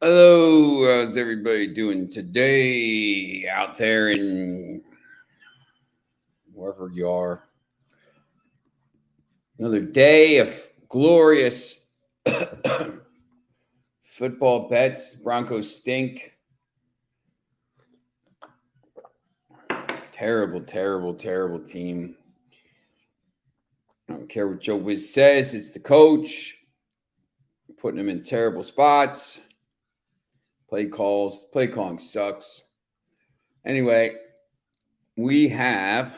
Hello, how's everybody doing today out there in wherever you are? Another day of glorious football bets. Broncos stink. Terrible, terrible, terrible team. I don't care what Joe Wiz says. It's the coach putting them in terrible spots. Play calling sucks. Anyway, we have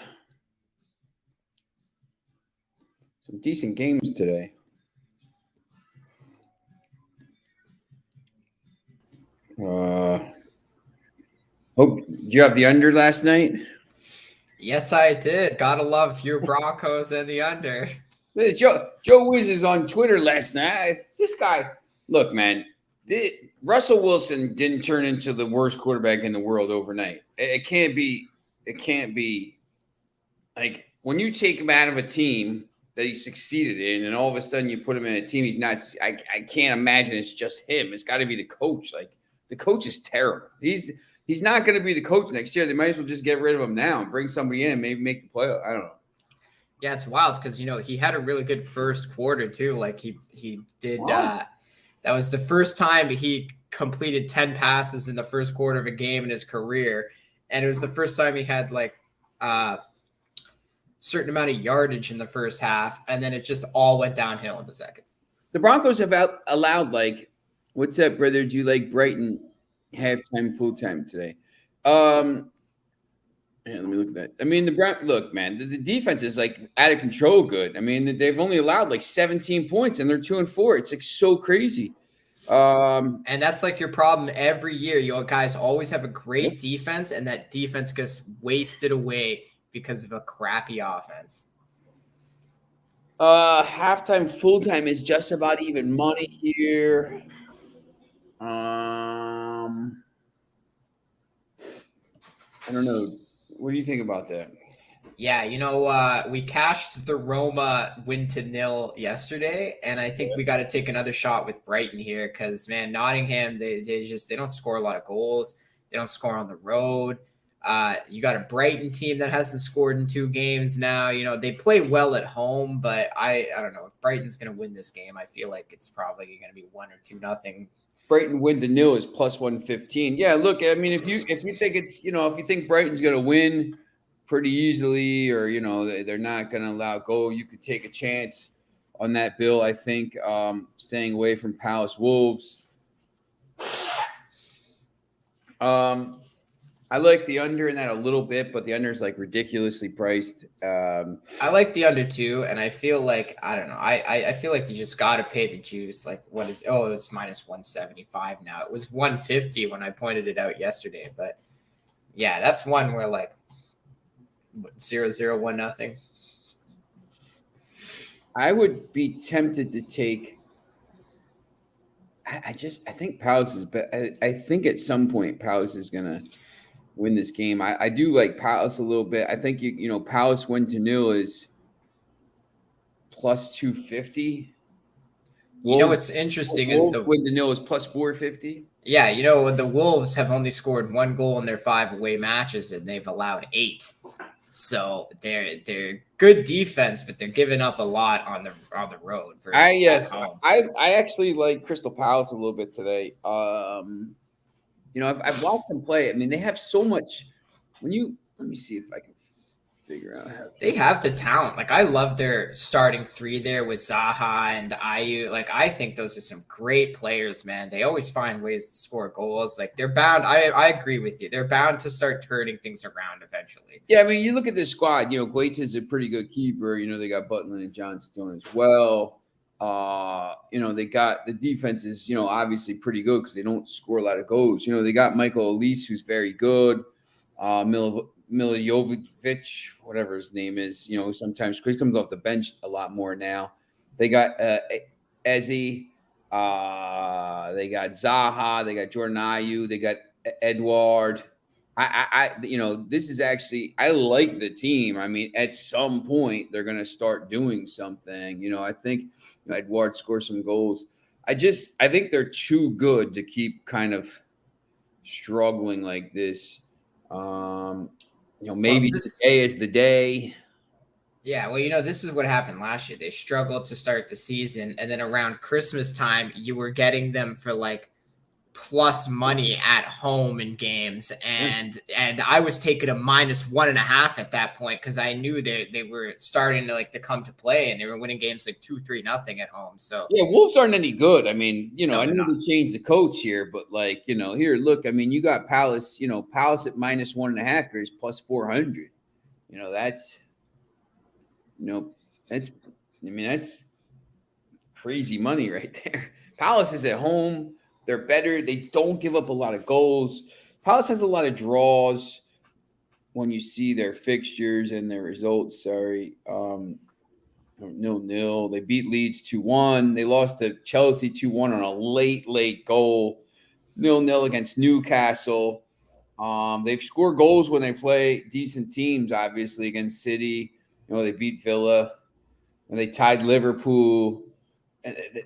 some decent games today. Hope you have the under last night. Yes, I did. Gotta love your Broncos and the under. Joe Wiz is on Twitter last night. This guy, look, man, Russell Wilson didn't turn into the worst quarterback in the world overnight. It can't be. It can't be. Like when you take him out of a team that he succeeded in, and all of a sudden you put him in a team he's not. I can't imagine it's just him. It's got to be the coach. Like the coach is terrible. He's not going to be the coach next year. They might as well just get rid of him now and bring somebody in and maybe make the playoff. I don't know. Yeah, it's wild because he had a really good first quarter too. Like he did. Wow. That was the first time he completed 10 passes in the first quarter of a game in his career, and it was the first time he had like certain amount of yardage in the first half, and then it just all went downhill in the second. The Broncos have allowed what's that, brother? Do you like Brighton halftime, full time today? Yeah, let me look at that. I mean, look, man, the defense is like out of control good. I mean, they've only allowed like 17 points and they're 2-4. It's like so crazy. And that's like your problem every year. You guys always have a great defense, and that defense gets wasted away because of a crappy offense. Halftime, full time is just about even money here. I don't know. What do you think about that? Yeah, we cashed the Roma win to 0 yesterday, and I think we got to take another shot with Brighton here because, man, Nottingham, they don't score a lot of goals. They don't score on the road. You got a Brighton team that hasn't scored in 2 games now. They play well at home, but I don't know. If Brighton's going to win this game, I feel like it's probably going to be 1 or 2-0. Brighton win to 0 is plus 115. Yeah, look, I mean, if you think it's if you think Brighton's going to win pretty easily, or they're not going to allow goal, you could take a chance on that bill. I think staying away from Palace Wolves. I like the under in that a little bit, but the under is like ridiculously priced. I like the under too, and I feel like I don't know. I feel like you just got to pay the juice. Like what is? Oh, it's minus 175 now. It was 150 when I pointed it out yesterday, but yeah, that's one where like 0-0, 1-0. I would be tempted to take. I think Palace is. I think at some point Palace is gonna win this game. I do like Palace a little bit. I think Palace win to 0 is plus 250. What's interesting is the win to 0 is plus 450. Yeah, the Wolves have only scored 1 goal in their 5 away matches, and they've allowed 8. So they're good defense, but they're giving up a lot on the road. I actually like Crystal Palace a little bit today. I've watched them play. I mean, they have so much. Let me see if I can figure out how they have the talent. Like I love their starting 3 there with Zaha and Ayew. Like I think those are some great players, man. They always find ways to score goals. Like they're bound. I agree with you. They're bound to start turning things around eventually. Yeah, I mean, you look at this squad. Guaita's a pretty good keeper. They got Butland and Johnstone as well. They got the defense is, obviously pretty good because they don't score a lot of goals. They got Michael Elise, who's very good. Milijovic, whatever his name is, sometimes he comes off the bench a lot more now. They got Eze, they got Zaha, they got Jordan Ayew, they got Edward. This is actually, I like the team. I mean, at some point they're going to start doing something. I think Edward scores some goals. I think they're too good to keep kind of struggling like this. Maybe today is the day. Yeah, well, this is what happened last year. They struggled to start the season, and then around Christmas time, you were getting them for like plus money at home in games, and I was taking a -1.5 at that point because I knew they were starting to come to play, and they were winning games like 2-3-0 at home. So yeah, Wolves aren't any good. I mean, No, I know they changed the coach here, but here, look, I mean, you got Palace. Palace at -1.5 is plus 400. That's that's crazy money right there. Palace is at home. They're better. They don't give up a lot of goals. Palace has a lot of draws when you see their fixtures and their results. Sorry. 0-0. They beat Leeds 2-1. They lost to Chelsea 2-1 on a late goal. 0-0 against Newcastle. They've scored goals when they play decent teams, obviously, against City. They beat Villa. And they tied Liverpool.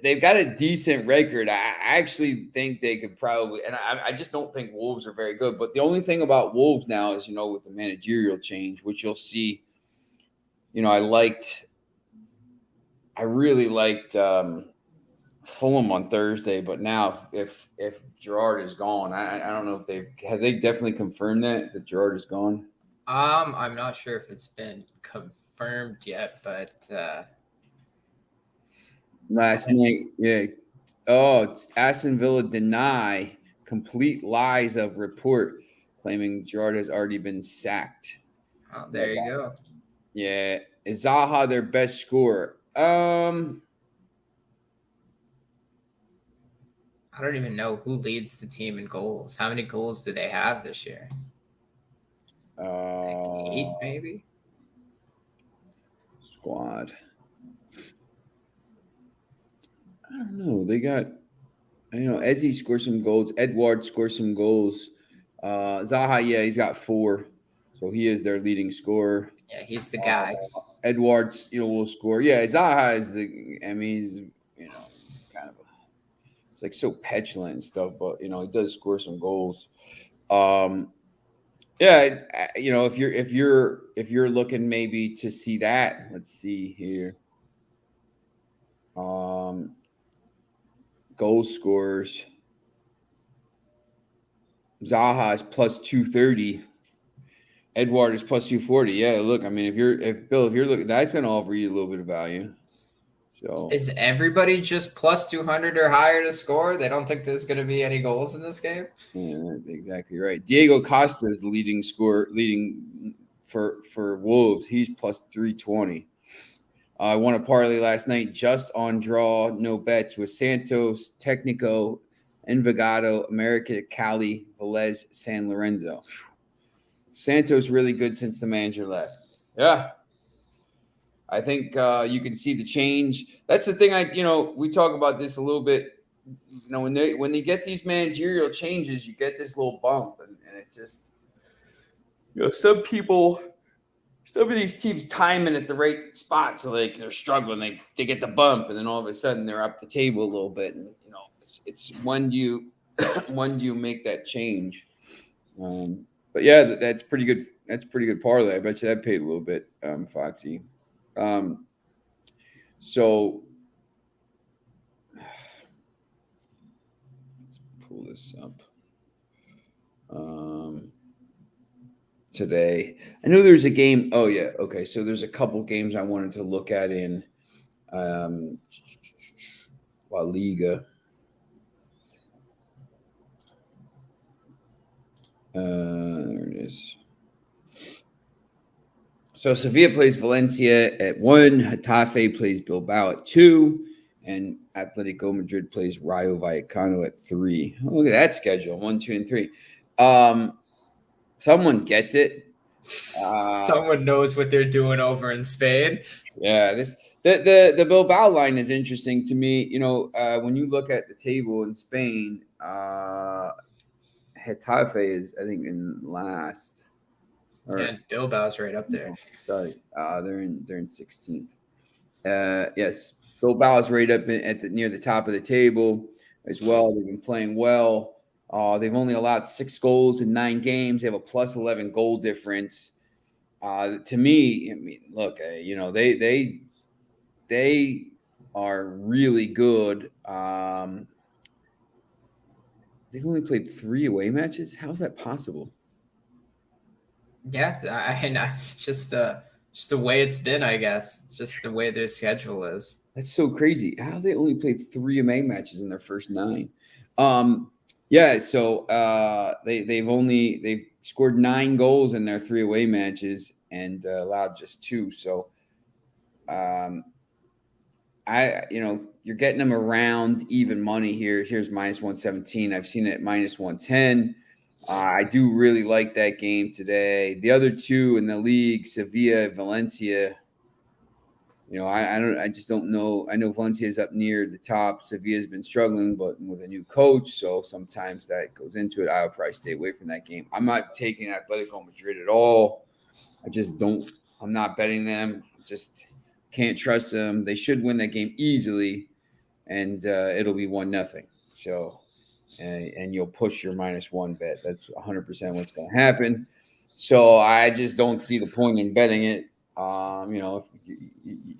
They've got a decent record. I actually think they could probably, and I just don't think Wolves are very good. But the only thing about Wolves now is, with the managerial change, which you'll see, I really liked Fulham on Thursday. But now if Gerrard is gone, I don't know if have they definitely confirmed that Gerrard is gone. I'm not sure if it's been confirmed yet, but last night, yeah. Oh, Aston Villa deny complete lies of report claiming Gerrard has already been sacked. Oh, there you go. Yeah. Is Zaha their best scorer? I don't even know who leads the team in goals. How many goals do they have this year? 8, maybe? Squad. I don't know. They got, Ezzy scored some goals. Edouard scored some goals. Zaha, yeah, he's got 4. So he is their leading scorer. Yeah, he's the guy. Edwards, will score. Yeah, Zaha is he's kind of it's like so petulant and stuff, but he does score some goals. Yeah, if you're looking maybe to see that, let's see here. Goal scorers. Zaha is plus 230. Edward is plus 240. Yeah, look, I mean, if you're looking, that's going to offer you a little bit of value. So is everybody just plus 200 or higher to score? They don't think there's going to be any goals in this game. Yeah, that's exactly right. Diego Costa is the leading for Wolves. He's plus 320. I won a parlay last night just on draw, no bets with Santos, Technico, Envigado, America, Cali, Velez, San Lorenzo. Santos really good since the manager left. Yeah. I think you can see the change. That's the thing. We talk about this a little bit. When they get these managerial changes, you get this little bump, and it just, some of these teams time it at the right spot, so they're struggling. They get the bump, and then all of a sudden they're up the table a little bit. And it's when do you make that change? But yeah, that's pretty good. That's pretty good parlay. I bet you that paid a little bit, Foxy. So let's pull this up. Today, I know there's a game. Oh yeah, okay. So there's a couple games I wanted to look at in La Liga. There it is. So Sevilla plays Valencia at 1. Getafe plays Bilbao at 2. And Atletico Madrid plays Rayo Vallecano at 3. Oh, look at that schedule. 1, 2, and 3. Someone gets it. Someone knows what they're doing over in Spain. Yeah, the Bilbao line is interesting to me. When you look at the table in Spain, Getafe is, I think, in last. And Bilbao's right up there. Sorry, they're in 16th. Yes. Bilbao's right up near the top of the table as well. They've been playing well. They've only allowed 6 goals in 9 games. They have a plus 11 goal difference. To me, I mean, look, they are really good. They've only played 3 away matches. How's that possible? Yeah, it's just the way it's been, I guess. Just the way their schedule is. That's so crazy. How they only played 3 away matches in their first 9? Yeah, so they've scored 9 goals in their 3 away matches and allowed just 2. So you're getting them around even money here. Here's minus 117. I've seen it at minus 110. I do really like that game today. The other 2 in the league, Sevilla, Valencia. I just don't know. I know Valencia is up near the top. Sevilla's been struggling, but with a new coach, so sometimes that goes into it. I would probably stay away from that game. I'm not taking Atletico Madrid at all. I just don't. I'm not betting them. Just can't trust them. They should win that game easily, and it'll be 1-0. So, and you'll push your -1 bet. That's 100% what's going to happen. So I just don't see the point in betting it.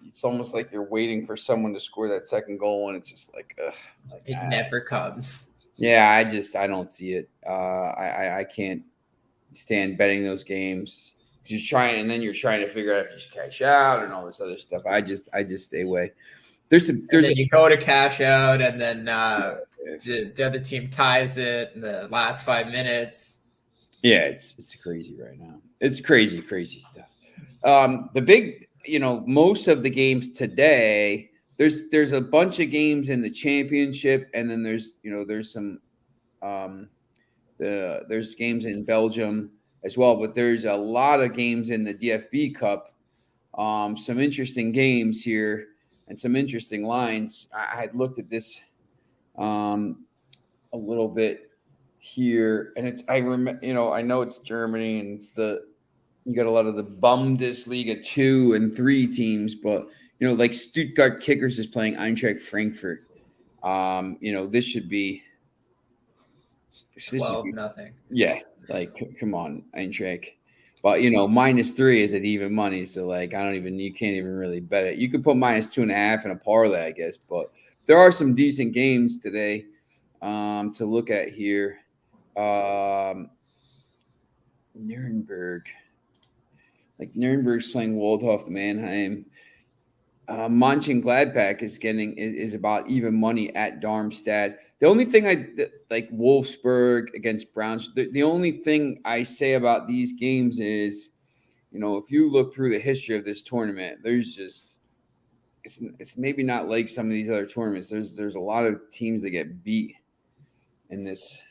It's almost like you're waiting for someone to score that second goal, and it's just like, it never comes. Yeah, I don't see it. I can't stand betting those games. You're trying to figure out if you should cash out and all this other stuff. I just stay away. You go to cash out, and then the other team ties it in the last 5 minutes. Yeah, it's crazy right now. It's crazy stuff. The big, most of the games today, there's a bunch of games in the championship, and then there's some there's games in Belgium as well, but there's a lot of games in the DFB Cup. Some interesting games here and some interesting lines. I had looked at this a little bit here, and I know it's Germany, and you got a lot of the Bundesliga 2 and 3 teams, but like Stuttgart Kickers is playing Eintracht Frankfurt. This should be 12-0. Yes, like come on, Eintracht. But -3 is at even money, so like you can't even really bet it. You could put -2.5 in a parlay, I guess, but there are some decent games today to look at here. Nuremberg. Like Nuremberg's playing Waldhof Mannheim. Mönchengladbach is about even money at Darmstadt. The only thing I like Wolfsburg against Browns. The only thing I say about these games is, if you look through the history of this tournament, there's just it's maybe not like some of these other tournaments. There's a lot of teams that get beat in these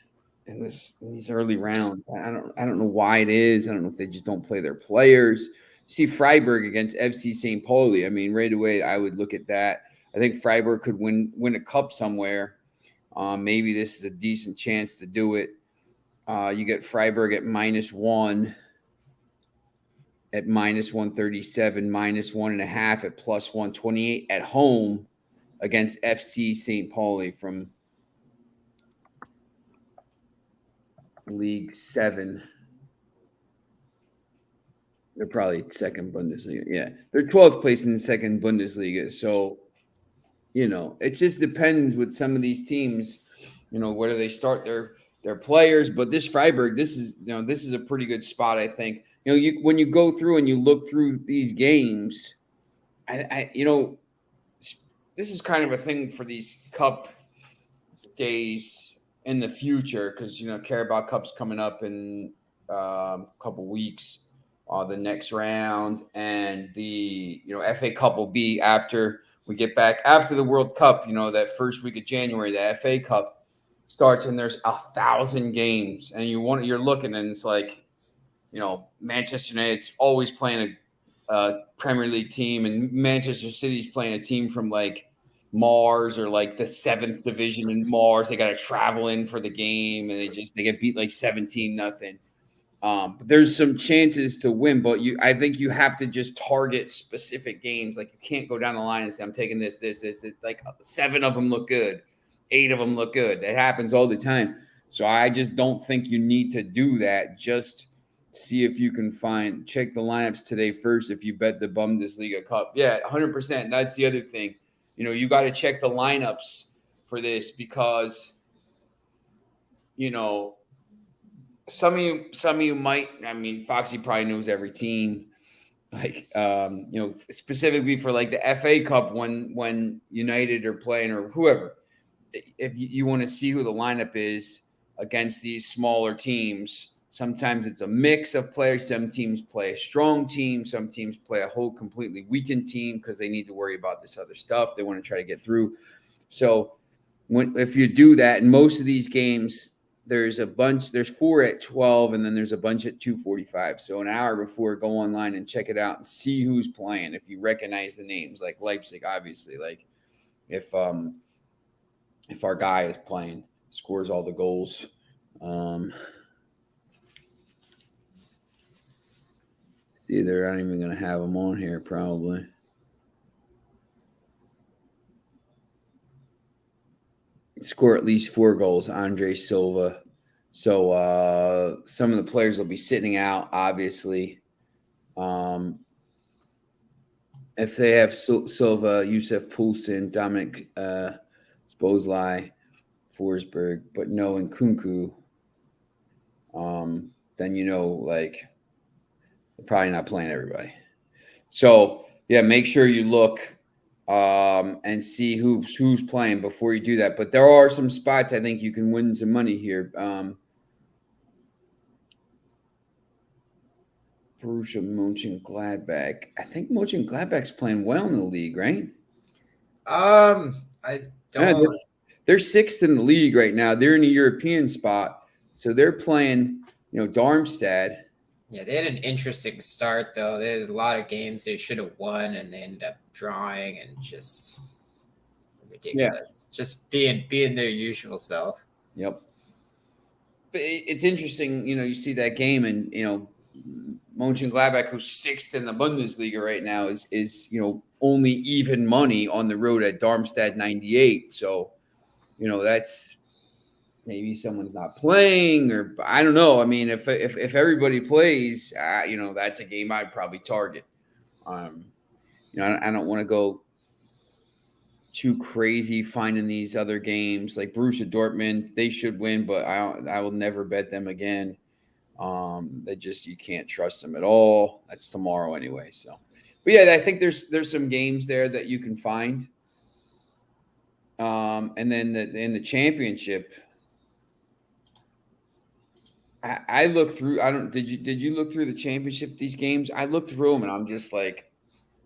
early rounds. I don't know why it is. I don't know if they just don't play their players. See Freiburg against FC St. Pauli. I mean, right away I would look at that. I think Freiburg could win a cup somewhere. Maybe this is a decent chance to do it. You get Freiburg at -1, at -137, -1.5 at +128 at home against FC St. Pauli from League 7. They're probably second Bundesliga. Yeah, they're 12th place in the second Bundesliga. So, it just depends with some of these teams, where do they start their players. But this Freiburg, this is a pretty good spot, I think. When you go through and you look through these games, this is kind of a thing for these cup days in the future, because Carabao Cup's coming up in a couple weeks, the next round, and the FA Cup will be after we get back after the World Cup. That first week of January, the FA Cup starts, and there's 1,000 games, and you're looking, and it's like Manchester United's always playing a Premier League team, and Manchester City's playing a team from like Mars or like the 7th division in Mars. They got to travel in for the game, and they get beat like 17-0. But there's some chances to win, but I think you have to just target specific games. Like you can't go down the line and say, I'm taking this. Like 7 of them look good, 8 of them look good. That happens all the time. So I just don't think you need to do that. Just see if you can check the lineups today first. If you bet the Bundesliga Cup, yeah, 100%. That's the other thing. You got to check the lineups for this because, some of you might. I mean, Foxy probably knows every team. Like, specifically for like the FA Cup when United are playing or whoever. If you want to see who the lineup is against these smaller teams, sometimes it's a mix of players. Some teams play a strong team. Some teams play a whole completely weakened team because they need to worry about this other stuff. They want to try to get through. So if you do that, in most of these games, there's 4 at 12, and then there's a bunch at 2:45. So an hour before, go online and check it out and see who's playing. If you recognize the names, like Leipzig, obviously, like if our guy is playing, scores all the goals. See, they're not even going to have him on here, probably. Score at least 4 goals, Andre Silva. So some of the players will be sitting out, obviously. If they have Silva, Yusuf Poulsen, Dominic Szoboszlai, Forsberg, but no Nkunku, then like they're probably not playing everybody. So yeah, make sure you look and see who's playing before you do that. But there are some spots I think you can win some money here. Borussia Mönchengladbach. I think Mönchengladbach's playing well in the league, right? I don't. Yeah, they're 6th in the league right now. They're in a European spot, so they're playing. Darmstadt. Yeah, they had an interesting start though. There's a lot of games they should have won, and they ended up drawing, and just ridiculous. Yeah. Just being their usual self. Yep. But it's interesting, you see that game, and Mönchengladbach, who's 6th in the Bundesliga right now, is only even money on the road at Darmstadt 98. So, that's maybe someone's not playing, or I don't know. I mean, if everybody plays, that's a game I'd probably target. I don't want to go too crazy finding these other games like Borussia Dortmund. They should win, but I will never bet them again. You can't trust them at all. That's tomorrow anyway. So, but yeah, I think there's some games there that you can find. And then in the championship, I look through. Did you look through the championship? These games, I looked through them, and I'm just like,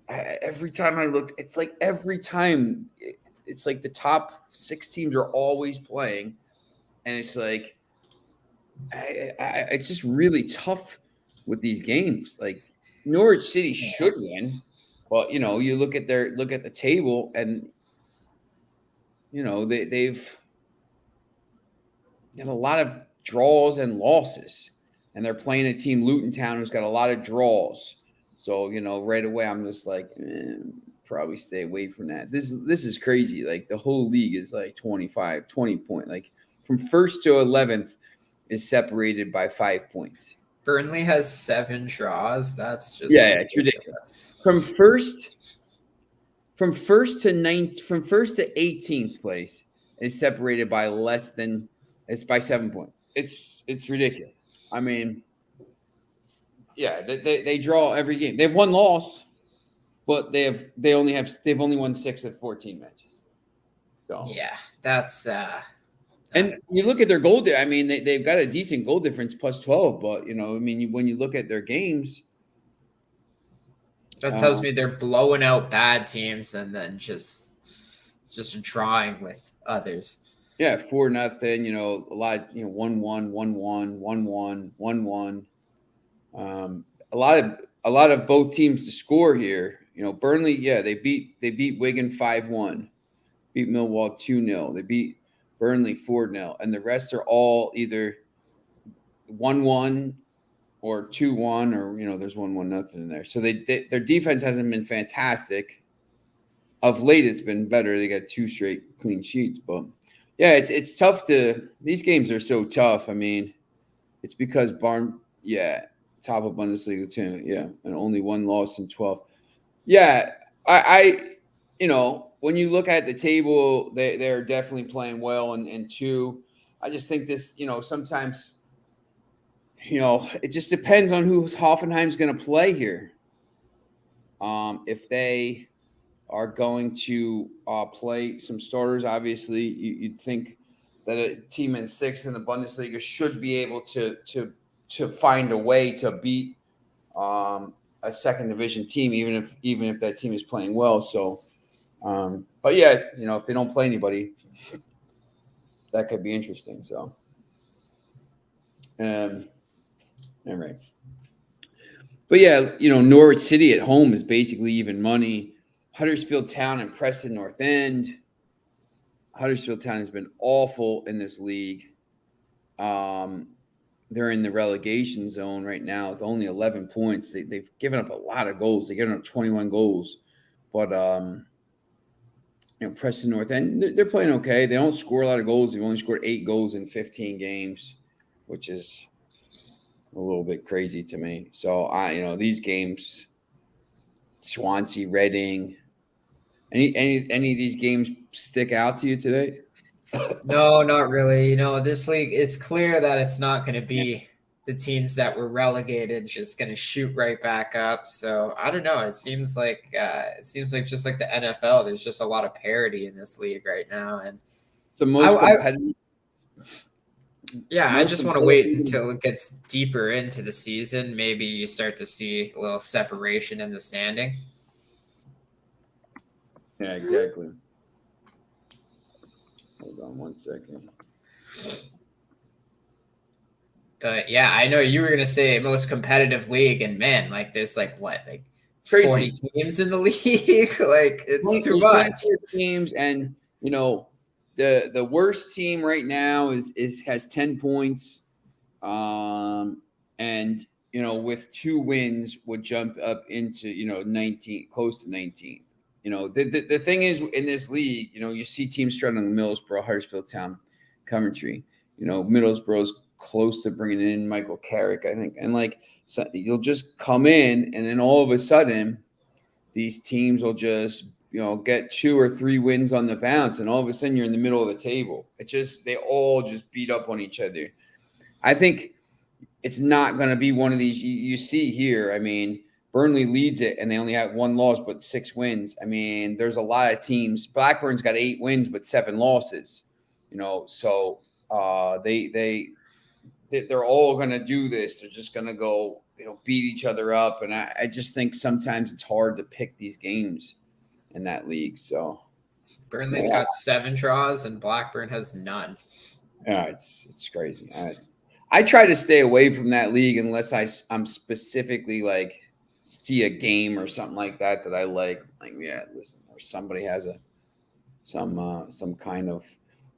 every time I look, it's like every time, it's like the top 6 teams are always playing, and it's like, it's just really tough with these games. Like Norwich City should win, but you look at the table, and they've got a lot of draws and losses, and they're playing a team, Luton Town, who's got a lot of draws. So right away I'm just like, probably stay away from that. This is crazy. Like the whole league is like 20 point. Like from 1st to 11th is separated by 5 points. Burnley has 7 draws. That's just it's ridiculous. From first to 18th place is separated by by 7 points. It's ridiculous. I mean, yeah, they draw every game. They have 1 loss, but they've only won 6 of 14 matches. So yeah, that's and you look at their goal. I mean, they've got a decent goal difference, plus 12. But when you look at their games, that tells me they're blowing out bad teams and then just drawing with others. Yeah, 4-0. A lot. 1-1, 1-1, 1-1, 1-1. A lot of both teams to score here. Burnley. Yeah, they beat Wigan 5-1, beat Millwall 2-0. They beat Burnley 4-0, and the rest are all either 1-1 or 2-1, or there's 1-1 in there. So their defense hasn't been fantastic. Of late, it's been better. They got 2 straight clean sheets, but yeah, it's tough to. These games are so tough. I mean, it's because top of Bundesliga too. Yeah, and only 1 loss in 12. Yeah, I when you look at the table, they're definitely playing well, and 2. I just think this, sometimes, it just depends on who Hoffenheim's going to play here. If they are going to play some starters, obviously, you'd think that a team in 6th in the Bundesliga should be able to find a way to beat a second division team, even if that team is playing well. So, but yeah, if they don't play anybody, that could be interesting. So, all right. But yeah, Norwich City at home is basically even money. Huddersfield Town and Preston North End. Huddersfield Town has been awful in this league. They're in the relegation zone right now with only 11 points. They've given up a lot of goals. They've given up 21 goals. But, Preston North End, they're playing okay. They don't score a lot of goals. They've only scored 8 goals in 15 games, which is a little bit crazy to me. So, these games, Swansea, Reading, any of these games stick out to you today? No, not really. This league, it's clear that it's not going to be the teams that were relegated just going to shoot right back up. So I don't know. It seems like just like the NFL, there's just a lot of parity in this league right now, and it's the most competitive. I just want to wait until it gets deeper into the season. Maybe you start to see a little separation in the standing. Yeah, exactly. Hold on 1 second. But yeah, I know you were gonna say most competitive league, and man, there's 40 teams in the league. It's too much. Teams, and the worst team right now has 10 points, and with 2 wins would jump up into 19, close to 19. The thing is, in this league, you see teams struggling: Middlesbrough, Huddersfield Town, Coventry. Middlesbrough's close to bringing in Michael Carrick, I think. And so you'll just come in, and then all of a sudden, these teams will just get 2 or 3 wins on the bounce, and all of a sudden you're in the middle of the table. They all just beat up on each other. I think it's not going to be one of these you see here. I mean, Burnley leads it, and they only have 1 loss but 6 wins. I mean, there's a lot of teams. Blackburn's got 8 wins but 7 losses. So they're all going to do this. They're just going to go, beat each other up. And I just think sometimes it's hard to pick these games in that league. So Burnley's got 7 draws and Blackburn has none. Yeah, it's crazy. I try to stay away from that league unless I'm specifically see a game or something like that I like. Listen, or somebody has some kind of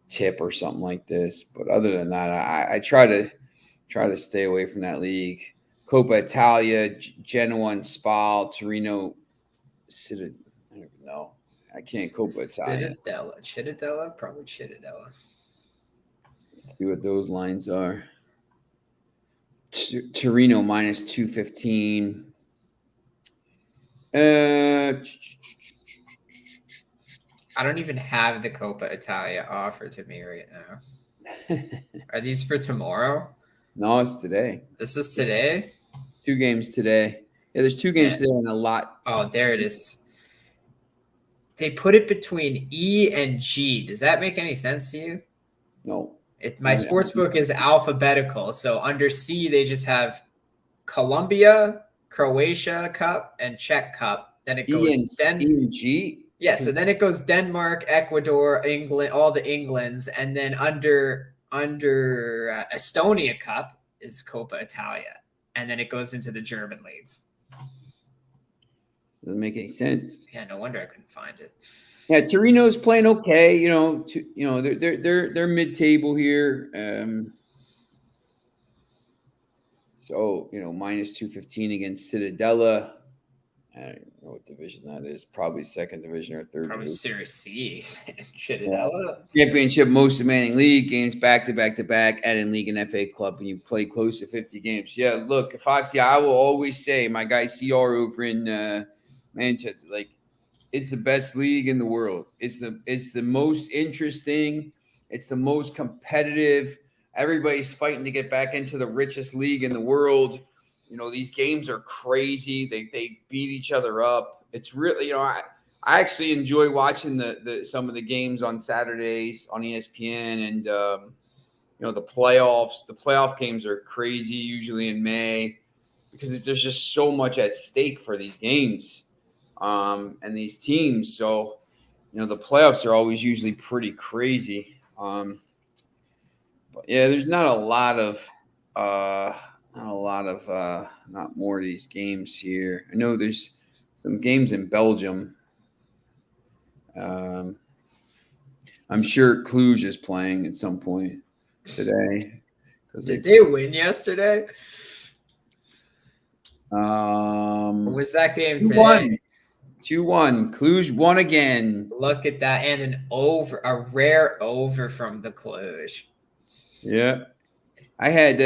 tip or something like this. But other than that, I try to stay away from that league. Coppa Italia, Genoa and Spal, Torino, I don't even know. I can't Coppa Italia. Cittadella, probably Cittadella. Let's see what those lines are. Torino minus 215. I don't even have the Coppa Italia offered to me right now. Are these for tomorrow? No, it's today. This is today? 2 games today. Yeah, there's 2 games today and a lot. Oh, there it is. They put it between E and G. Does that make any sense to you? No. My sportsbook is alphabetical. So under C, they just have Colombia, Croatia Cup, and Czech Cup. Then it goes E and G. Yeah, so then it goes Denmark, Ecuador, England, all the Englands, and then under Estonia Cup is Coppa Italia, and then it goes into the German leagues. Doesn't make any sense. Yeah, no wonder I couldn't find it. Yeah, Torino's playing okay. They're mid-table here. So, minus 215 against Citadella. I don't know what division that is. Probably second division or third Probably division. Series C. Yeah. Shitadella. Championship, most demanding league, games back to back to back, add in league and FA club, and you play close to 50 games. Yeah, look, Foxy, I will always say, my guy CR over in Manchester, like, it's the best league in the world. It's the most interesting. It's the most competitive. Everybody's fighting to get back into the richest league in the world. These games are crazy. They beat each other up. It's really, I actually enjoy watching the some of the games on Saturdays on ESPN and the playoffs. The playoff games are crazy, usually in May, because there's just so much at stake for these games and these teams. So the playoffs are always usually pretty crazy. But yeah, there's not a lot of not more of these games here. I know there's some games in Belgium. I'm sure Cluj is playing at some point today. Did they win yesterday? Or was that game 2-1. today? 2-1. Cluj won again. Look at that. And a rare over from the Cluj. Yeah. I had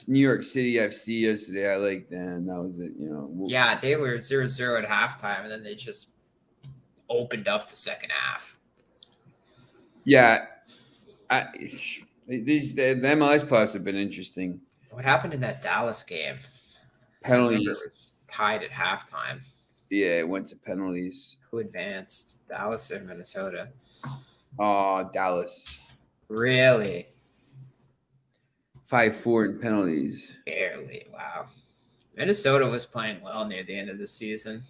New York City FC yesterday. I liked them. That was it. Yeah, they were 0-0 at halftime, and then they just opened up the second half. Yeah. The MLS playoffs have been interesting. What happened in that Dallas game? Penalties. It was tied at halftime. Yeah, it went to penalties. Who advanced? Dallas or Minnesota? Oh, Dallas. Really? 5-4 in penalties. Barely. Wow. Minnesota was playing well near the end of the season.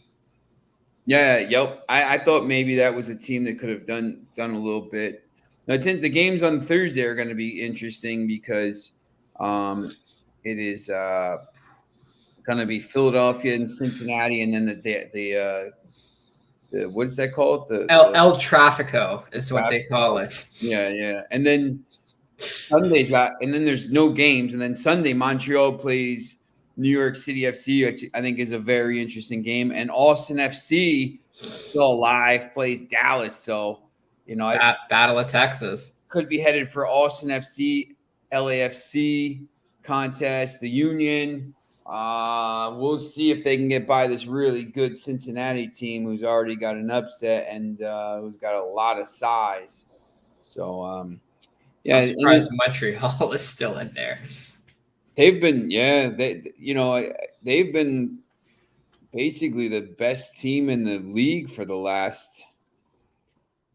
Yeah, yep. I thought maybe that was a team that could have done a little bit. Now, the games on Thursday are going to be interesting because it is going to be Philadelphia and Cincinnati, and then the what is that called? El Trafico is what they call it. Yeah, and then and then there's no games, and then Sunday Montreal plays New York City FC, which I think is a very interesting game, and Austin FC still alive plays Dallas, so Battle of Texas could be headed for Austin FC, LAFC contest, the Union. We'll see if they can get by this really good Cincinnati team who's already got an upset and who's got a lot of size. So, yeah, I'm surprised Montreal is still in there. They've been, they've been basically the best team in the league for the last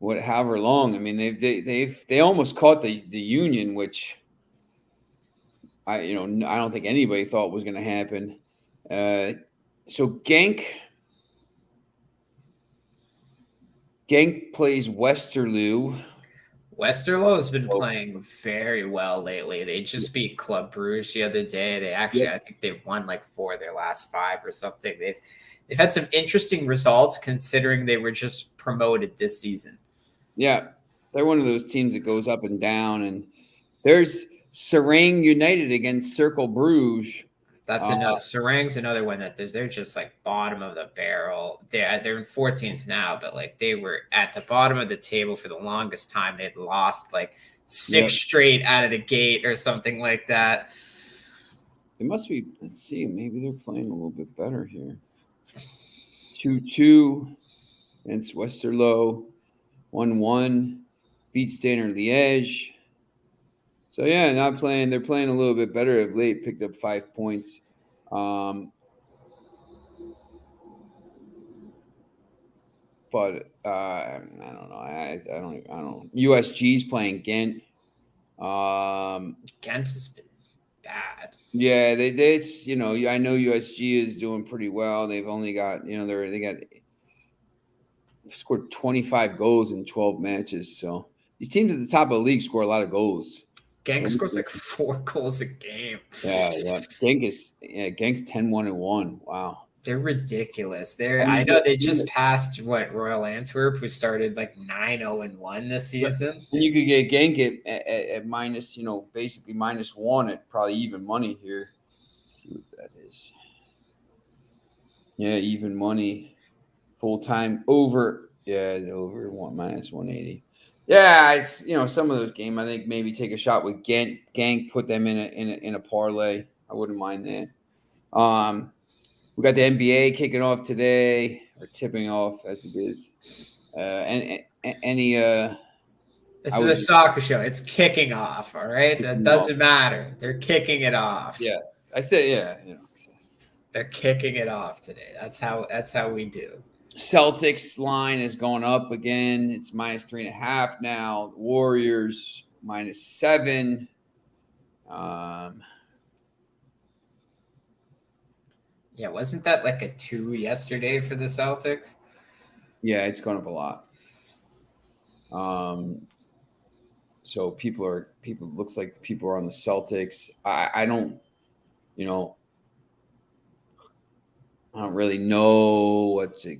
however long. I mean, they almost caught the Union, which I don't think anybody thought was going to happen. So Genk plays Westerlo. Westerlo has been playing very well lately. They just beat Club Brugge the other day. They actually, I think they've won like 4 of their last 5 or something. They've had some interesting results considering they were just promoted this season. Yeah, they're one of those teams that goes up and down. And there's Serang United against Cercle Bruges. That's enough. Serang's another one that they're just like bottom of the barrel. They're in 14th now, but like they were at the bottom of the table for the longest time. They'd lost like 6 straight out of the gate or something like that. It must be. Let's see. Maybe they're playing a little bit better here. 2-2 against Westerlo. 1-1 beat Standard Liège. So yeah, not playing. They're playing a little bit better of late. Picked up 5 points. But I don't know. I don't. USG's playing Ghent. Ghent has been bad. Yeah, it's I know USG is doing pretty well. They've only got they scored 25 goals in 12 matches. So these teams at the top of the league score a lot of goals. Genk scores like 4 goals a game. Yeah. Genk's 10-1-1. Wow. They're ridiculous. I know they just passed Royal Antwerp, who started like 9-0-1 this season. And you could get Genk at minus, basically -1 at probably even money here. Let's see is. Yeah, even money, full time over. Yeah, the over minus 180. Yeah, it's some of those games. I think maybe take a shot with Gank, put them in a parlay. I wouldn't mind that. We got the NBA kicking off today, or tipping off as it is. And any This I is would a just soccer show. It's kicking off. All right. That kicking off. doesn't matter. They're kicking it off. Yes, I said yeah. They're kicking it off today. That's how we do. Celtics line is going up again. It's minus 3.5 now. Warriors -7. Yeah, wasn't that like a 2 yesterday for the Celtics? Yeah, it's going up a lot. So people looks like the people are on the Celtics. I don't really know what to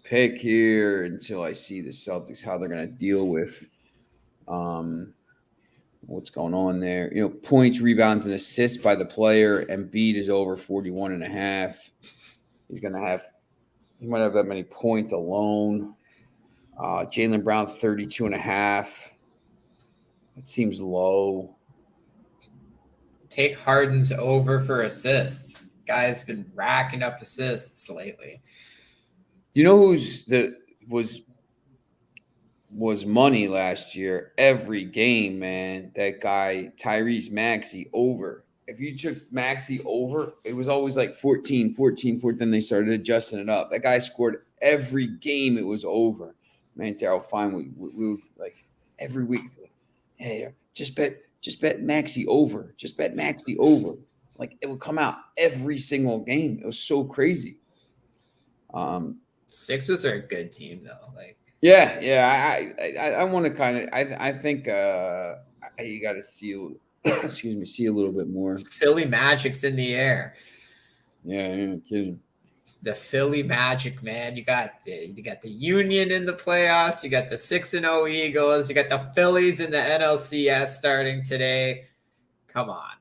pick here until I see the Celtics, how they're going to deal with what's going on there. Points, rebounds, and assists by the player. Embiid is over 41.5. He might have that many points alone. Jaylen Brown 32.5. That seems low. Take Harden's over for assists. Guy's been racking up assists lately. Do you know who's was money last year? Every game, man. That guy Tyrese Maxey over. If you took Maxey over, it was always like 14. Then they started adjusting it up. That guy scored every game. It was over. Man, Daryl Fine, we would like every week. Hey, just bet Maxey over. Just bet Maxey over. Like it would come out every single game. It was so crazy. Sixers are a good team though. Yeah. I want to kind of. I think you got to see a little bit more. Philly Magic's in the air. Yeah, you're not kidding. The Philly Magic, man. You got the Union in the playoffs. You got the 6-0 Eagles. You got the Phillies in the NLCS starting today. Come on.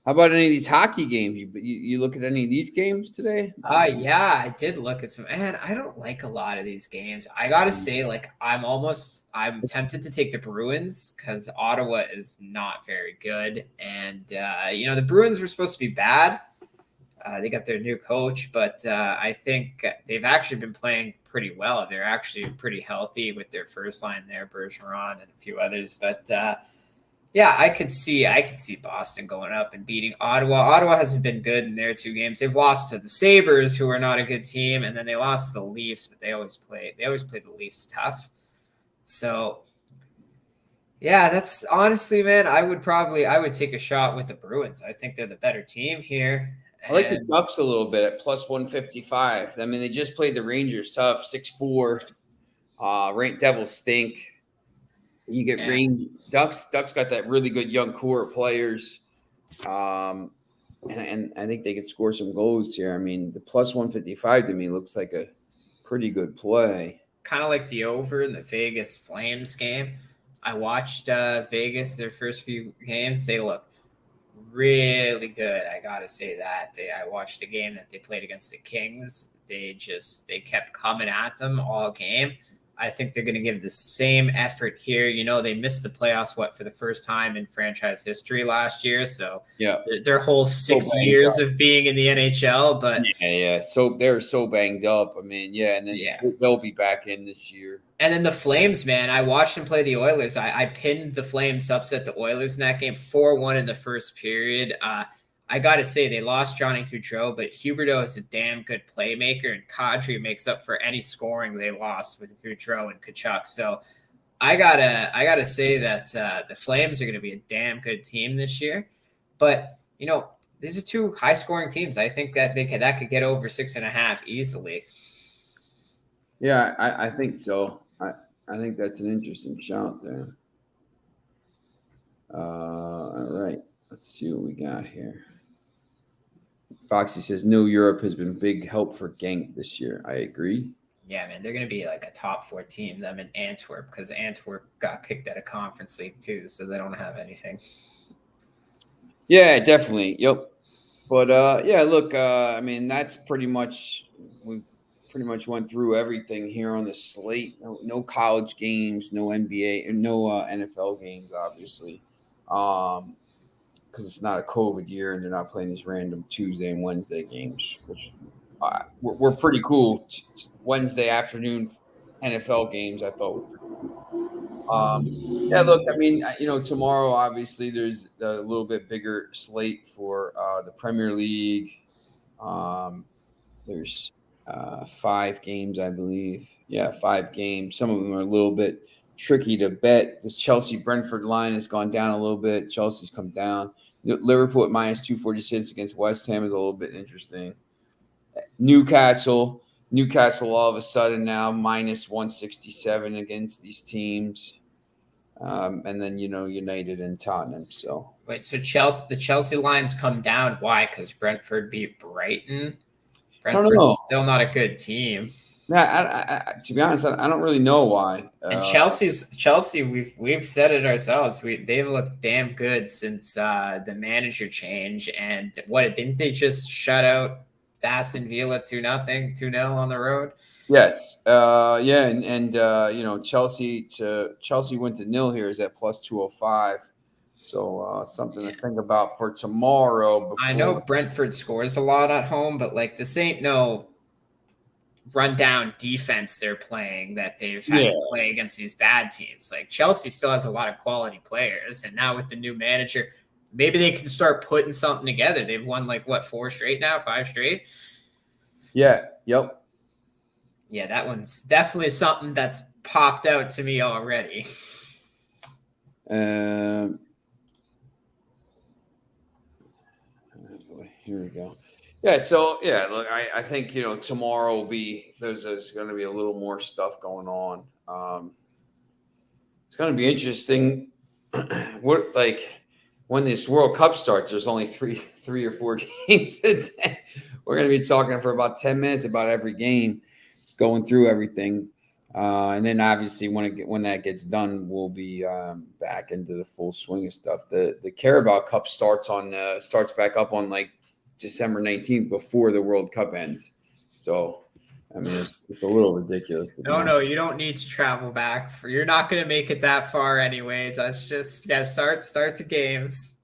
How about any of these hockey games? You look at any of these games today? Yeah, I did look at some. Man, I don't like a lot of these games. I gotta say, I'm tempted to take the Bruins because Ottawa is not very good, and the Bruins were supposed to be bad. They got their new coach, but I think they've actually been playing pretty well. They're actually pretty healthy with their first line there, Bergeron and a few others. But I could see Boston going up and beating Ottawa. Ottawa hasn't been good in their 2 games. They've lost to the Sabres, who are not a good team, and then they lost to the Leafs, but they always play the Leafs tough. So yeah, that's honestly, man, I would take a shot with the Bruins. I think they're the better team here. I like the Ducks a little bit at plus 155. I mean, they just played the Rangers tough, 6-4. Devils stink. You get Ducks got that really good young core of players. And I think they could score some goals here. I mean, the plus 155 to me looks like a pretty good play. Kind of like the over in the Vegas Flames game. I watched Vegas their first few games. They look really good. I gotta say that. I watched the game that they played against the Kings. They kept coming at them all game. I think they're going to give the same effort here. They missed the playoffs, for the first time in franchise history last year. So yeah, their whole 6 years of being in the NHL, but yeah. So they're so banged up. I mean, and then they'll be back in this year. And then the Flames, man, I watched them play the Oilers. I pinned the Flames, upset the Oilers in that game, 4-1 in the first period. I got to say, they lost Johnny Gaudreau, but Huberdeau is a damn good playmaker, and Kadri makes up for any scoring they lost with Gaudreau and Kachuk. So I gotta say that the Flames are going to be a damn good team this year. But these are 2 high-scoring teams. I think that that could get over 6.5 easily. Yeah, I think so. I think that's an interesting shot there. All right, let's see what we got here. Foxy says, no, Europe has been big help for Genk this year. I agree. Yeah, man, they're going to be like a top 4 team, them in Antwerp, because Antwerp got kicked out of Conference League too, so they don't have anything. Yeah, definitely. Yep. But yeah, look, I mean, that's pretty much we pretty much went through everything here on the slate. No college games, no NBA, and no NFL games, obviously, because it's not a COVID year and they're not playing these random Tuesday and Wednesday games, which were pretty cool. Wednesday afternoon NFL games, I thought were pretty cool. Yeah, look, I mean, tomorrow obviously there's a little bit bigger slate for the Premier League. Um, there's 5 games, I believe. Yeah, 5 games. Some of them are a little bit tricky to bet. This Chelsea Brentford line has gone down a little bit. Chelsea's come down. Liverpool at minus 246 against West Ham is a little bit interesting. Newcastle all of a sudden now minus 167 against these teams. And then United and Tottenham. So Wait, so the Chelsea lines come down. Why? Because Brentford beat Brighton. Brentford's still not a good team. Yeah, to be honest, I don't really know why. And Chelsea, we've said it ourselves. They've looked damn good since the manager change. And what didn't they just shut out Aston Villa 2-0 on the road? Yes, yeah, and Chelsea went to nil here is at plus 205. So something to think about for tomorrow. I know Brentford scores a lot at home, but like this ain't no rundown defense they're playing that they've had to play against these bad teams. Like Chelsea still has a lot of quality players, and now with the new manager, maybe they can start putting something together. They've won 5 straight. Yeah. Yep. Yeah, that one's definitely something that's popped out to me already. Here we go. Yeah, so look, I think tomorrow will be there's going to be a little more stuff going on. It's going to be interesting. When this World Cup starts, there's only three or four games. We're going to be talking for about 10 minutes about every game, going through everything, and then obviously when that gets done, we'll be back into the full swing of stuff. The Carabao Cup starts back up on December 19th before the World Cup ends. So, I mean, it's a little ridiculous. No, you don't need to travel back. You're not going to make it that far anyway. That's just start the games.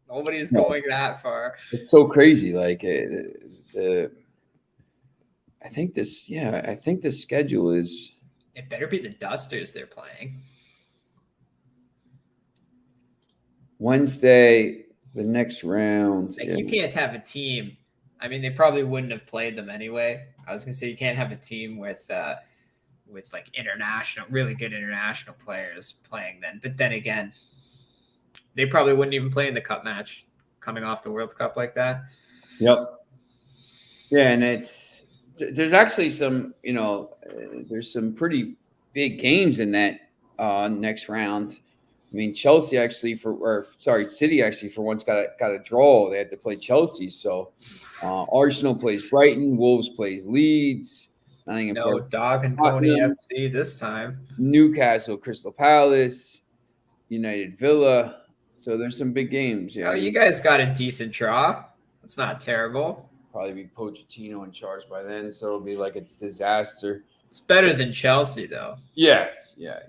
Nobody's going that far. It's so crazy. I think the schedule is. It better be the Dusters they're playing. Wednesday. The next round. You can't have a team. I mean, they probably wouldn't have played them anyway. I was going to say you can't have a team with really good international players playing then. But then again, they probably wouldn't even play in the cup match coming off the World Cup like that. Yep. Yeah, and there's actually some, there's some pretty big games in that next round. I mean, City actually for once got a draw. They had to play Chelsea. So Arsenal plays Brighton, Wolves plays Leeds. Dog and Pony FC this time. Newcastle, Crystal Palace, United Villa. So there's some big games. Yeah. Oh, you guys got a decent draw. That's not terrible. Probably be Pochettino in charge by then, so it'll be like a disaster. It's better than Chelsea, though. Yes. Yeah.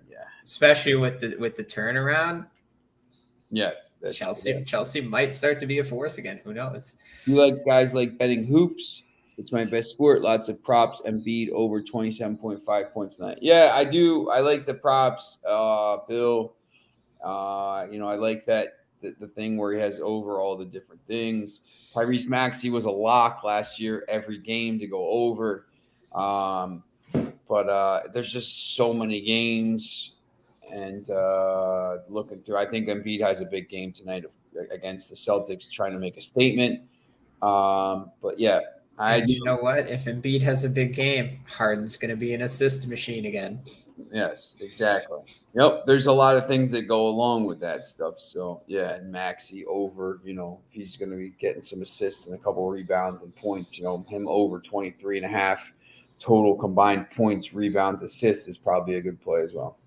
Especially with the turnaround. Yes. Chelsea might start to be a force again. Who knows? You like guys like betting hoops? It's my best sport. Lots of props. Embiid over 27.5 points tonight. Yeah, I do. I like the props, Bill. I like that the thing where he has over all the different things. Tyrese Maxey was a lock last year, every game to go over. But there's just so many games. And looking through, I think Embiid has a big game tonight against the Celtics, trying to make a statement. But yeah, you know what? If Embiid has a big game, Harden's going to be an assist machine again. Yes, exactly. Yep, there's a lot of things that go along with that stuff. So yeah, and Maxey over, if he's going to be getting some assists and a couple of rebounds and points, him over 23.5 total combined points, rebounds, assists is probably a good play as well.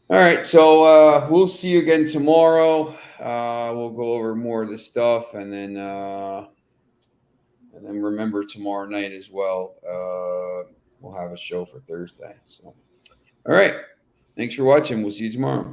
All right, so we'll see you again tomorrow. We'll go over more of the stuff, and then remember tomorrow night as well. We'll have a show for Thursday. So, all right. Thanks for watching. We'll see you tomorrow.